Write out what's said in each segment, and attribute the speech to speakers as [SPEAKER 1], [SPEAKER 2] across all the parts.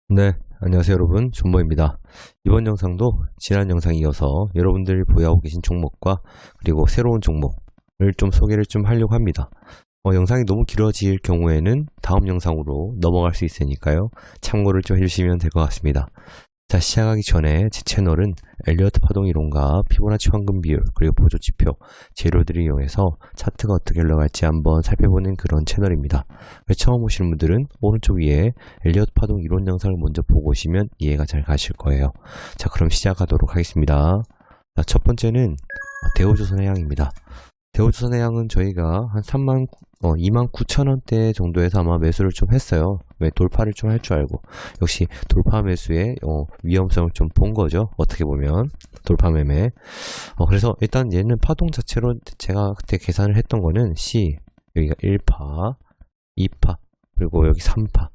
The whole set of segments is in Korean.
[SPEAKER 1] 네, 안녕하세요 여러분, 존모입니다. 이번 영상도 지난 영상에 이어서 여러분들이 보유하고 계신 종목과 그리고 새로운 종목을 좀 소개를 좀 하려고 합니다. 영상이 너무 길어질 경우에는 다음 영상으로 넘어갈 수 있으니까요. 참고를 좀 해주시면 될 것 같습니다. 자, 시작하기 전에 제 채널은 엘리어트 파동 이론과 피보나치 황금 비율 그리고 보조 지표, 재료들을 이용해서 차트가 어떻게 흘러갈지 한번 살펴보는 그런 채널입니다. 처음 오시는 분들은 오른쪽 위에 엘리어트 파동 이론 영상을 먼저 보고 오시면 이해가 잘 가실 거예요. 자, 그럼 시작하도록 하겠습니다. 자, 첫 번째는 대우조선해양입니다. 대우조선해양은 저희가 한 29,000원대 정도에서 아마 매수를 좀 했어요. 왜 돌파를 좀 할 줄 알고. 역시 돌파 매수의 위험성을 좀 본 거죠. 어떻게 보면 돌파 매매. 그래서 일단 얘는 파동 자체로 제가 그때 계산을 했던 거는 C, 여기가 1파, 2파, 그리고 여기 3파.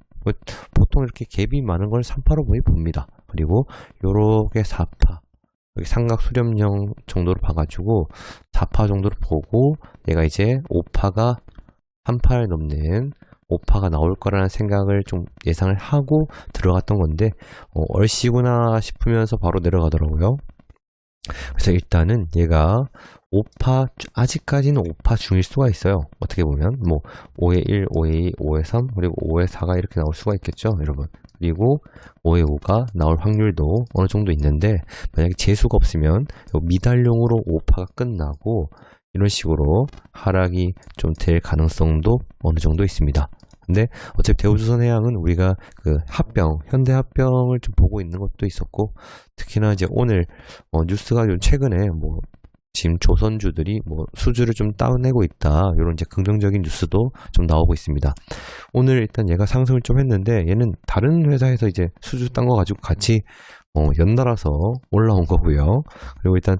[SPEAKER 1] 보통 이렇게 갭이 많은 걸 3파로 거의 봅니다. 그리고 요렇게 4파. 여기 삼각 수렴형 정도로 봐가지고 4파 정도로 보고 얘가 이제 5파가 3파를 넘는 5파가 나올 거라는 생각을 좀 예상을 하고 들어갔던 건데 얼씨구나 싶으면서 바로 내려가더라고요. 그래서 일단은 얘가 5파, 아직까지는 5파 중일 수가 있어요. 어떻게 보면 뭐 5의 1, 5의 2, 5의 3, 그리고 5의 4가 이렇게 나올 수가 있겠죠, 여러분. 그리고 5의 5가 나올 확률도 어느 정도 있는데, 만약에 재수가 없으면 미달용으로 5파가 끝나고 이런 식으로 하락이 좀 될 가능성도 어느 정도 있습니다. 근데 어차피 대우조선해양은 우리가 그 합병, 현대합병을 좀 보고 있는 것도 있었고, 특히나 이제 오늘 뉴스가 좀 최근에 뭐 지금 조선주들이 뭐 수주를 좀 다운내고 있다, 이런 이제 긍정적인 뉴스도 좀 나오고 있습니다. 오늘 일단 얘가 상승을 좀 했는데, 얘는 다른 회사에서 이제 수주 딴 거 가지고 같이 연달아서 올라온 거고요. 그리고 일단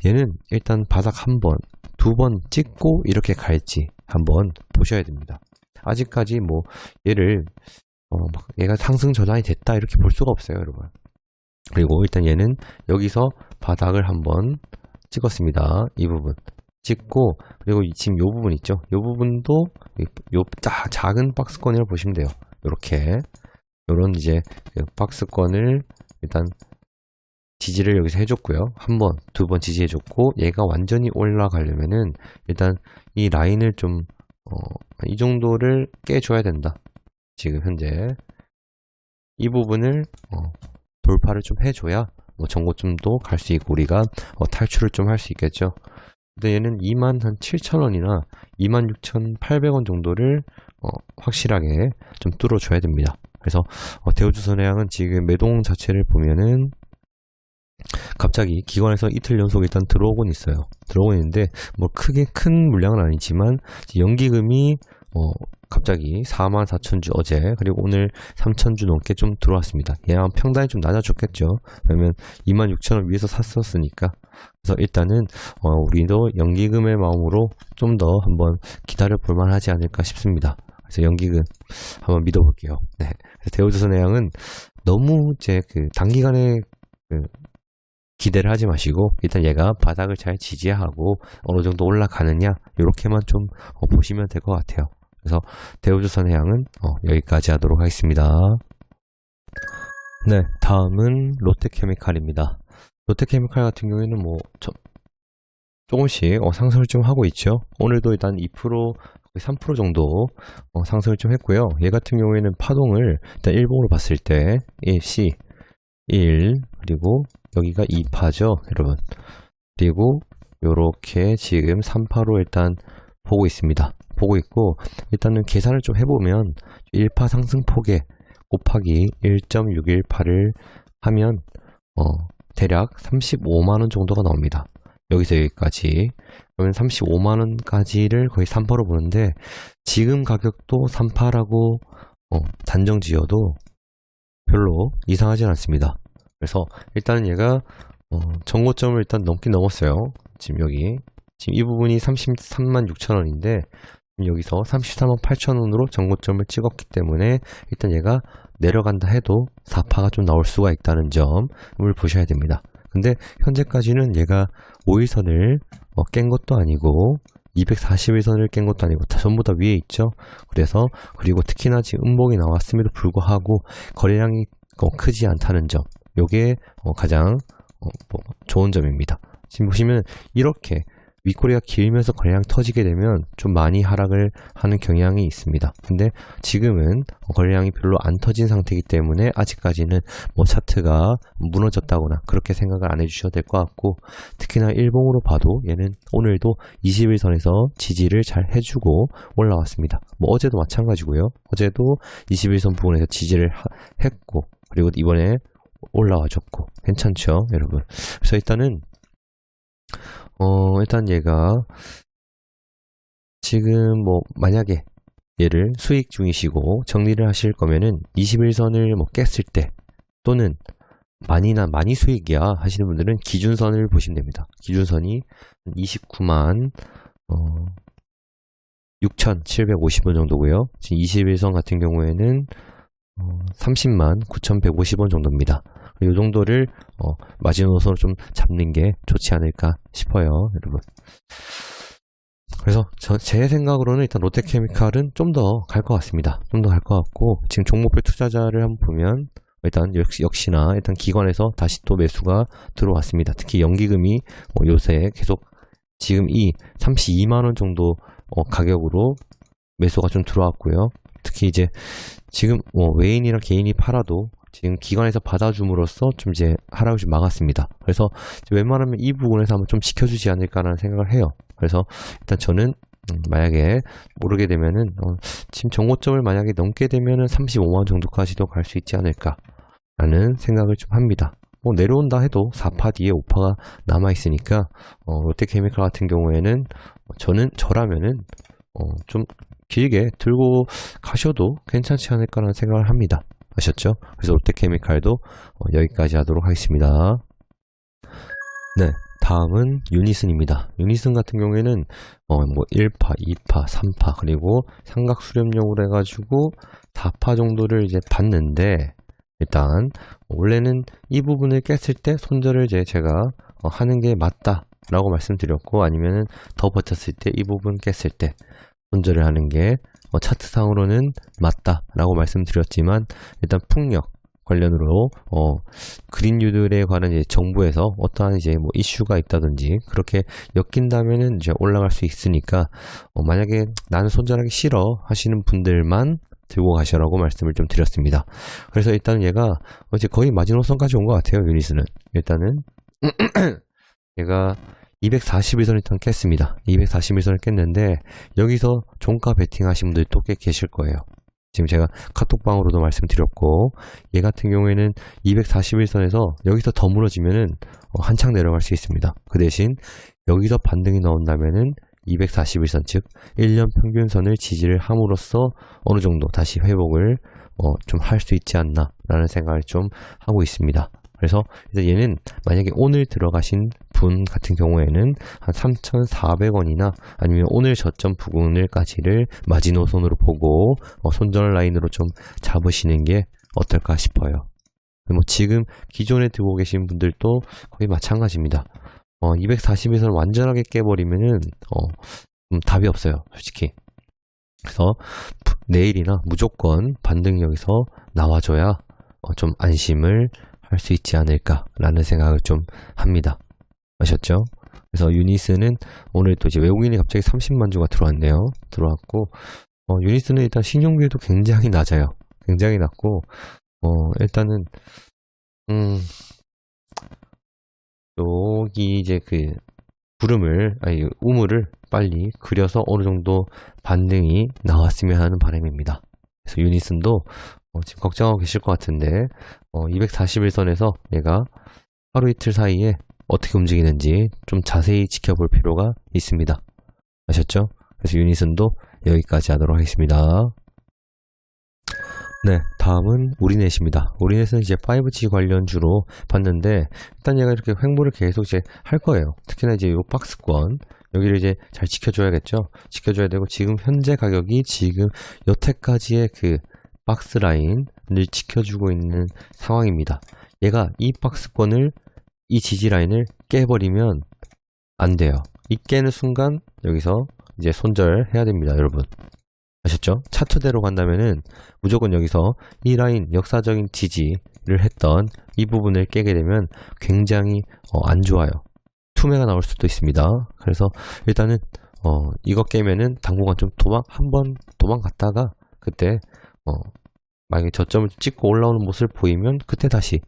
[SPEAKER 1] 얘는 일단 바닥 한 번, 두 번 찍고 이렇게 갈지 한번 보셔야 됩니다. 아직까지 뭐 얘를 막 얘가 상승 저장이 됐다 이렇게 볼 수가 없어요, 여러분. 그리고 일단 얘는 여기서 바닥을 한번 찍었습니다. 이 부분 찍고, 그리고 지금 요 부분 있죠, 요 부분도 요 작은 박스권을 보시면 돼요. 요렇게 요런 이제 박스권을 일단 지지를 여기서 해줬고요. 한 번, 두 번 지지해줬고, 얘가 완전히 올라가려면은 일단 이 라인을 좀 이 정도를 깨줘야 된다. 지금 현재 이 부분을 돌파를 좀 해줘야 뭐 전고점도 갈 수 있고 우리가 탈출을 좀 할 수 있겠죠. 근데 얘는 27,000원이나 26,800원 정도를 확실하게 좀 뚫어줘야 됩니다. 그래서 대우조선해양은 지금 매동 자체를 보면은 갑자기 기관에서 이틀 연속 일단 들어오곤 있어요. 들어오고 있는데 뭐 크게 큰 물량은 아니지만 연기금이 갑자기 44,000주 어제, 그리고 오늘 3,000주 넘게 좀 들어왔습니다. 얘는 평단이 좀 낮아졌겠죠. 왜냐면 26,000원 위에서 샀었으니까. 그래서 일단은 우리도 연기금의 마음으로 좀 더 한번 기다려 볼 만하지 않을까 싶습니다. 그래서 연기금 한번 믿어볼게요. 네. 대우조선해양은 너무 이제 그 단기간에 기대를 하지 마시고 일단 얘가 바닥을 잘 지지하고 어느 정도 올라가느냐, 이렇게만 좀 보시면 될 것 같아요. 그래서 대우조선해양은 여기까지 하도록 하겠습니다. 네, 다음은 롯데케미칼입니다. 롯데케미칼 같은 경우에는 뭐 조금씩 상승을 좀 하고 있죠. 오늘도 일단 2%, 거의 3% 정도 상승을 좀 했고요. 얘 같은 경우에는 파동을 일단 일봉으로 봤을 때 C 1, 그리고 여기가 2파죠, 여러분. 그리고 요렇게 지금 3파로 일단 보고 있습니다. 보고 있고, 일단은 계산을 좀 해보면 1파 상승폭에 곱하기 1.618을 하면 대략 35만원 정도가 나옵니다. 여기서 여기까지. 그러면 35만원까지를 거의 3파로 보는데, 지금 가격도 3파라고 단정 지어도 별로 이상하진 않습니다. 그래서 일단은 얘가 전고점을 일단 넘긴 넘었어요. 지금 여기 지금 이 부분이 336,000원인데 여기서 348,000원으로 전고점을 찍었기 때문에 일단 얘가 내려간다 해도 4파가 좀 나올 수가 있다는 점을 보셔야 됩니다. 근데 현재까지는 얘가 5일선을 깬 것도 아니고 241선을 깬 것도 아니고 전부 다 위에 있죠. 그래서 그리고 특히나 지금 음봉이 나왔음에도 불구하고 크지 않다는 점, 요게 가장 좋은 점입니다. 지금 보시면 이렇게 윗꼬리가 길면서 거래량 터지게 되면 좀 많이 하락을 하는 경향이 있습니다. 근데 지금은 거래량이 별로 안 터진 상태이기 때문에 아직까지는 뭐 차트가 무너졌다거나 그렇게 생각을 안 해주셔도 될 것 같고, 특히나 일봉으로 봐도 얘는 오늘도 21선에서 지지를 잘 해주고 올라왔습니다. 뭐 어제도 마찬가지고요. 어제도 21선 부분에서 지지를 했고, 그리고 이번에 올라와줬고, 괜찮죠 여러분? 그래서 일단 얘가 지금 뭐 만약에 얘를 수익 중이시고 정리를 하실 거면은 21선을 뭐 깼을 때, 또는 많이 수익이야 하시는 분들은 기준선을 보시면 됩니다. 기준선이 29만 6,750원 정도고요. 지금 21선 같은 경우에는 30만 9,150원 정도입니다. 이 정도를 마지노선으로 좀 잡는 게 좋지 않을까 싶어요, 여러분. 그래서 제 생각으로는 일단 롯데케미칼은 좀 더 갈 것 같습니다. 좀 더 갈 것 같고, 지금 종목별 투자자를 한번 보면 일단 역시나 일단 기관에서 다시 또 매수가 들어왔습니다. 특히 연기금이 요새 계속 지금 이 32만원 정도 가격으로 매수가 좀 들어왔고요. 특히 이제 지금 외인이랑 개인이 팔아도 지금 기관에서 받아줌으로써 좀 이제 하락을 좀 막았습니다. 그래서 웬만하면 이 부분에서 한번 좀 지켜주지 않을까라는 생각을 해요. 그래서 일단 저는 만약에 오르게 되면은 지금 정고점을 만약에 넘게 되면은 35만 정도까지도 갈 수 있지 않을까라는 생각을 좀 합니다. 뭐 내려온다 해도 4파 뒤에 5파가 남아 있으니까 롯데케미칼 같은 경우에는 저라면은 좀 길게 들고 가셔도 괜찮지 않을까라는 생각을 합니다. 아셨죠? 그래서 롯데케미칼도 여기까지 하도록 하겠습니다. 네, 다음은 유니슨입니다. 유니슨 같은 경우에는 뭐 1파, 2파, 3파 그리고 삼각 수렴용으로 해가지고 4파 정도를 이제 봤는데, 일단 원래는 이 부분을 깼을 때 손절을 제가 하는 게 맞다라고 말씀드렸고, 아니면은 더 버텼을 때 이 부분 깼을 때 손절을 하는 게 차트상으로는 맞다라고 말씀드렸지만, 일단 풍력 관련으로 그린유들에 관한 이제 정부에서 어떠한 이제 뭐 이슈가 있다든지 그렇게 엮인다면은 이제 올라갈 수 있으니까 만약에 나는 손절하기 싫어 하시는 분들만 들고 가셔라고 말씀을 좀 드렸습니다. 그래서 일단 얘가 이제 거의 마지노선까지 온 것 같아요. 유니스는 일단은 얘가 241선 일단 깼습니다. 241선을 깼는데 여기서 종가 베팅 하신 분들이 또 꽤 계실 거예요. 지금 제가 카톡방으로도 말씀드렸고, 얘 같은 경우에는 241선에서 여기서 더 무너지면은 한창 내려갈 수 있습니다. 그 대신 여기서 반등이 나온다면은 241선 즉 1년 평균선을 지지를 함으로써 어느 정도 다시 회복을 좀 할 수 있지 않나 라는 생각을 좀 하고 있습니다. 그래서 이제 얘는 만약에 오늘 들어가신 분 같은 경우에는 한 3,400원이나 아니면 오늘 저점 부근을까지를 마지노선으로 보고 손절 라인으로 좀 잡으시는 게 어떨까 싶어요. 뭐 지금 기존에 들고 계신 분들도 거의 마찬가지입니다. 241선 완전하게 깨버리면은 답이 없어요, 솔직히. 그래서 내일이나 무조건 반등력에서 나와줘야 좀 안심을 할 수 있지 않을까라는 생각을 좀 합니다. 아셨죠? 그래서 유니스는 오늘 또 이제 외국인이 갑자기 30만 주가 들어왔네요. 들어왔고, 유니스는 일단 신용비율도 굉장히 낮아요. 굉장히 낮고, 일단은, 여기 이제 그 우물을 빨리 그려서 어느 정도 반등이 나왔으면 하는 바람입니다. 그래서 유니슨도 지금 걱정하고 계실 것 같은데 241선에서 얘가 하루 이틀 사이에 어떻게 움직이는지 좀 자세히 지켜볼 필요가 있습니다. 아셨죠? 그래서 유니슨도 여기까지 하도록 하겠습니다. 네, 다음은 우리넷입니다. 우리넷은 이제 5G 관련주로 봤는데, 일단 얘가 이렇게 횡보를 계속 이제 할 거예요. 특히나 이제 이 박스권 여기를 이제 잘 지켜줘야겠죠. 지켜줘야 되고, 지금 현재 가격이 지금 여태까지의 그 박스 라인을 지켜주고 있는 상황입니다. 얘가 이 박스권을, 이 지지 라인을 깨버리면 안 돼요. 이 깨는 순간 여기서 이제 손절해야 됩니다, 여러분. 아셨죠? 차트대로 간다면은 무조건 여기서 이 라인 역사적인 지지, 했던 이 부분을 깨게 되면 굉장히 안 좋아요. 투매가 나올 수도 있습니다. 그래서 일단은 이거 깨면은 당분간 좀 한번 도망갔다가 그때 만약에 저점을 찍고 올라오는 모습을 보이면 그때 다시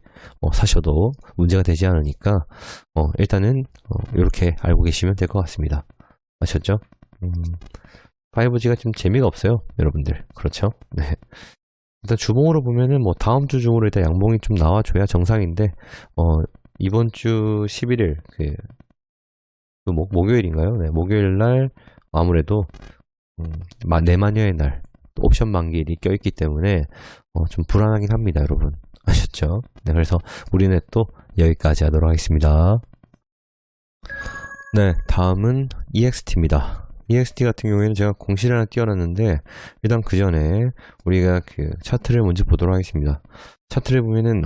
[SPEAKER 1] 사셔도 문제가 되지 않으니까 일단은 이렇게 알고 계시면 될 것 같습니다. 아셨죠? 5G가 좀 재미가 없어요, 여러분들. 그렇죠? 네. 일단 주봉으로 보면은 뭐 다음 주 중으로 일단 양봉이 좀 나와줘야 정상인데 이번 주 11일 목요일인가요? 네, 목요일 날 아무래도 내마녀의 날 옵션 만기일이 껴있기 때문에 좀 불안하긴 합니다, 여러분. 아셨죠? 네, 그래서 우리는 또 여기까지 하도록 하겠습니다. 네, 다음은 EXT입니다. EXT 같은 경우에는 제가 공시를 하나 띄워놨는데 일단 그 전에 우리가 그 차트를 먼저 보도록 하겠습니다. 차트를 보면은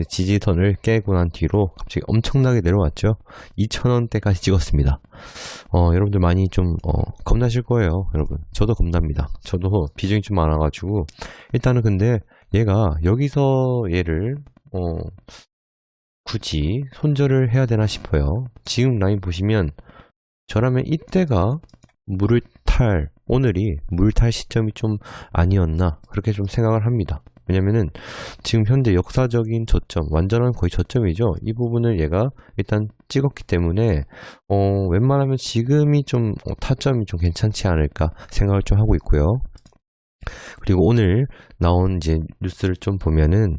[SPEAKER 1] 지지선을 깨고 난 뒤로 갑자기 엄청나게 내려왔죠. 2,000원대까지 찍었습니다. 여러분들 많이 좀 겁나실 거예요, 여러분. 저도 겁납니다. 저도 비중이 좀 많아가지고 일단은 근데 얘가 여기서 얘를 굳이 손절을 해야 되나 싶어요. 지금 라인 보시면 저라면 이때가 오늘이 물 탈 시점이 좀 아니었나 그렇게 좀 생각을 합니다. 왜냐면은 지금 현재 역사적인 저점, 완전한 거의 저점이죠. 이 부분을 얘가 일단 찍었기 때문에 웬만하면 지금이 좀 타점이 좀 괜찮지 않을까 생각을 좀 하고 있고요. 그리고 오늘 나온 이제 뉴스를 좀 보면은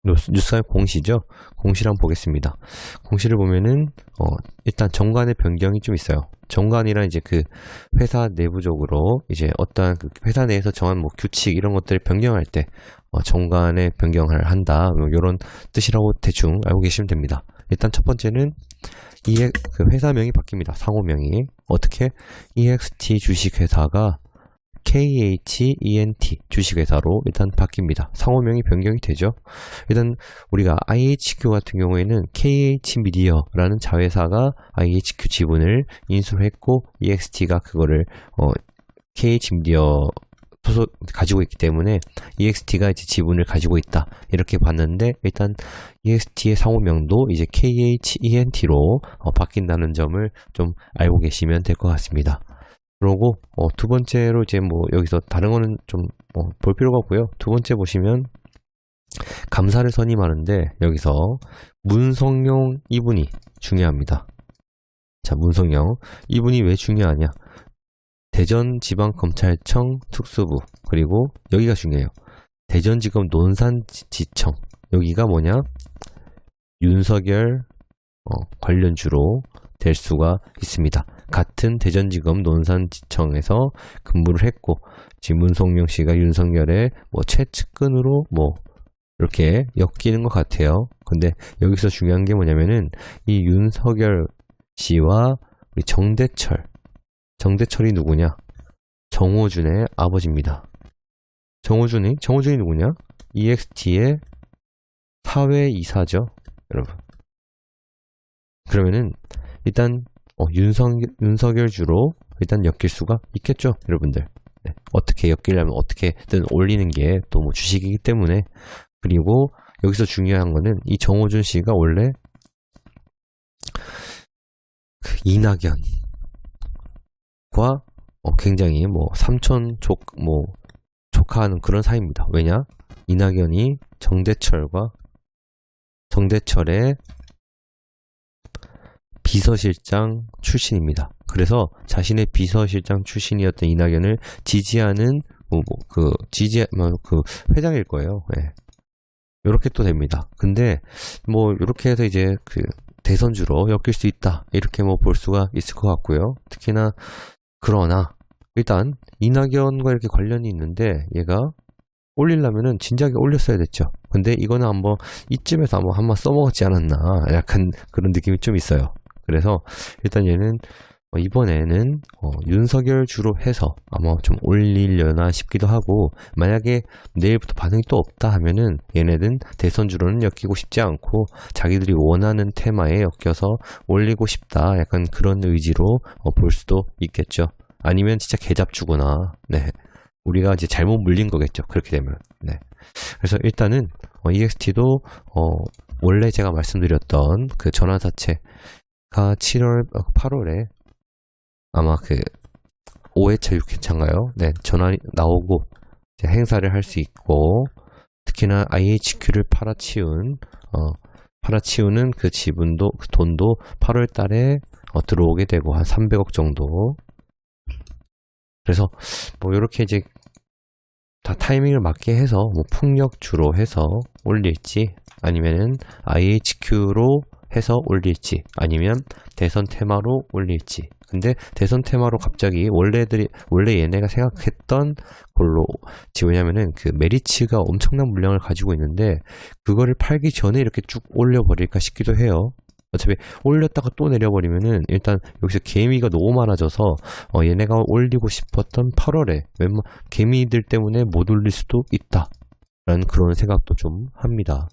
[SPEAKER 1] 뉴스의 공시죠. 공시를 한번 보겠습니다. 공시를 보면은 일단 정관의 변경이 좀 있어요. 정관이란 이제 그 회사 내부적으로 이제 어떠한 그 회사 내에서 정한 뭐 규칙 이런 것들을 변경할 때 정관의 변경을 한다. 이런 뜻이라고 대충 알고 계시면 됩니다. 일단 첫 번째는 그 회사명이 바뀝니다. 상호명이 어떻게 EXT 주식회사가 KHENT 주식회사로 일단 바뀝니다. 상호명이 변경이 되죠. 일단 우리가 IHQ 같은 경우에는 KH미디어라는 자회사가 IHQ 지분을 인수를 했고 EXT가 그거를 KH미디어 소속 가지고 있기 때문에 EXT가 이제 지분을 가지고 있다 이렇게 봤는데 일단 EXT의 상호명도 이제 KHENT로 바뀐다는 점을 좀 알고 계시면 될 것 같습니다. 그러고 두 번째로 이제 뭐 여기서 다른 거는 좀 볼 필요가 없고요. 두 번째 보시면 감사를 선임하는데 여기서 문성용 이분이 중요합니다. 자, 문성용 이분이 왜 중요하냐? 대전지방검찰청 특수부 그리고 여기가 중요해요. 대전지검 논산지청 여기가 뭐냐? 윤석열 관련주로 될 수가 있습니다. 같은 대전지검 논산지청에서 근무를 했고 지금 문성용 씨가 윤석열의 뭐 최측근으로 뭐 이렇게 엮이는 것 같아요. 근데 여기서 중요한 게 뭐냐면은 이 윤석열 씨와 우리 정대철이 누구냐? 정호준의 아버지입니다. 정호준이 누구냐? EXT의 사회이사죠, 여러분. 그러면은 일단 윤석열 주로 일단 엮일 수가 있겠죠, 여러분들. 네. 어떻게 엮이려면 어떻게든 올리는 게 또 뭐 주식이기 때문에. 그리고 여기서 중요한 거는 이 정호준 씨가 원래 그 이낙연과 굉장히 뭐 삼촌 조카하는 그런 사이입니다. 왜냐? 이낙연이 정대철의 비서실장 출신입니다. 그래서 자신의 비서실장 출신이었던 이낙연을 지지하는 그 회장일 거예요. 네. 이렇게 또 됩니다. 근데 뭐 이렇게 해서 이제 그 대선주로 엮일 수 있다 이렇게 뭐 볼 수가 있을 것 같고요. 특히나 그러나 일단 이낙연과 이렇게 관련이 있는데 얘가 올리려면은 진작에 올렸어야 됐죠. 근데 이거는 한번 이쯤에서 한번 써먹었지 않았나 약간 그런 느낌이 좀 있어요. 그래서 일단 얘는 이번에는 윤석열 주로 해서 아마 좀 올리려나 싶기도 하고 만약에 내일부터 반응이 또 없다 하면은 얘네는 대선주로는 엮이고 싶지 않고 자기들이 원하는 테마에 엮여서 올리고 싶다 약간 그런 의지로 볼 수도 있겠죠. 아니면 진짜 개잡주거나 네. 우리가 이제 잘못 물린 거겠죠. 그렇게 되면. 네. 그래서 일단은 EXT도 원래 제가 말씀드렸던 그 전환사채가 8월에 아마 그 5회차, 6회차인가요? 네, 전환이 나오고 이제 행사를 할 수 있고, 특히나 IHQ를 팔아치우는 그 지분도, 그 돈도 8월 달에 들어오게 되고, 한 300억 정도. 그래서 뭐 이렇게 이제 다 타이밍을 맞게 해서 뭐 풍력주로 해서 올릴지, 아니면은 IHQ로 해서 올릴지, 아니면 대선 테마로 올릴지. 근데 대선 테마로 갑자기 원래 얘네가 생각했던 걸로 지우냐면은 그 메리츠가 엄청난 물량을 가지고 있는데 그거를 팔기 전에 이렇게 쭉 올려버릴까 싶기도 해요. 어차피 올렸다가 또 내려버리면은 일단 여기서 개미가 너무 많아져서 얘네가 올리고 싶었던 8월에 개미들 때문에 못 올릴 수도 있다 라는 그런 생각도 좀 합니다.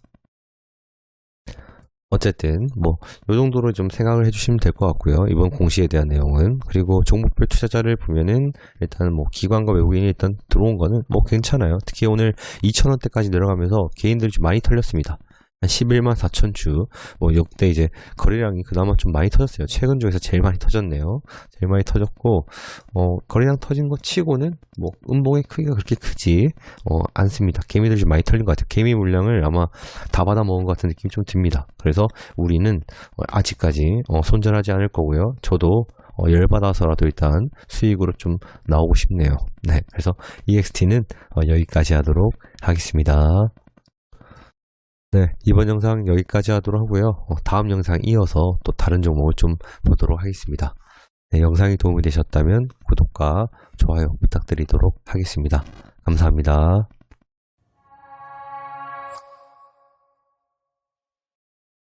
[SPEAKER 1] 어쨌든 뭐 요 정도로 좀 생각을 해주시면 될 것 같고요. 이번 공시에 대한 내용은. 그리고 종목별 투자자를 보면은 일단 뭐 기관과 외국인이 일단 들어온 거는 뭐 괜찮아요. 특히 오늘 2,000원대까지 내려가면서 개인들이 좀 많이 털렸습니다. 한 11만 4천 주, 뭐 역대 이제 거래량이 그나마 좀 많이 터졌어요. 최근 중에서 제일 많이 터졌네요. 제일 많이 터졌고, 거래량 터진 거 치고는 뭐 음봉의 크기가 그렇게 크지 않습니다. 개미들이 좀 많이 털린 것 같아요. 개미 물량을 아마 다 받아 먹은 것 같은 느낌이 좀 듭니다. 그래서 우리는 아직까지 손절하지 않을 거고요. 저도 열받아서라도 일단 수익으로 좀 나오고 싶네요. 네, 그래서 EXT는 여기까지 하도록 하겠습니다. 네, 이번 영상 여기까지 하도록 하고요. 다음 영상 이어서 또 다른 종목을 좀 보도록 하겠습니다. 네, 영상이 도움이 되셨다면 구독과 좋아요 부탁드리도록 하겠습니다. 감사합니다.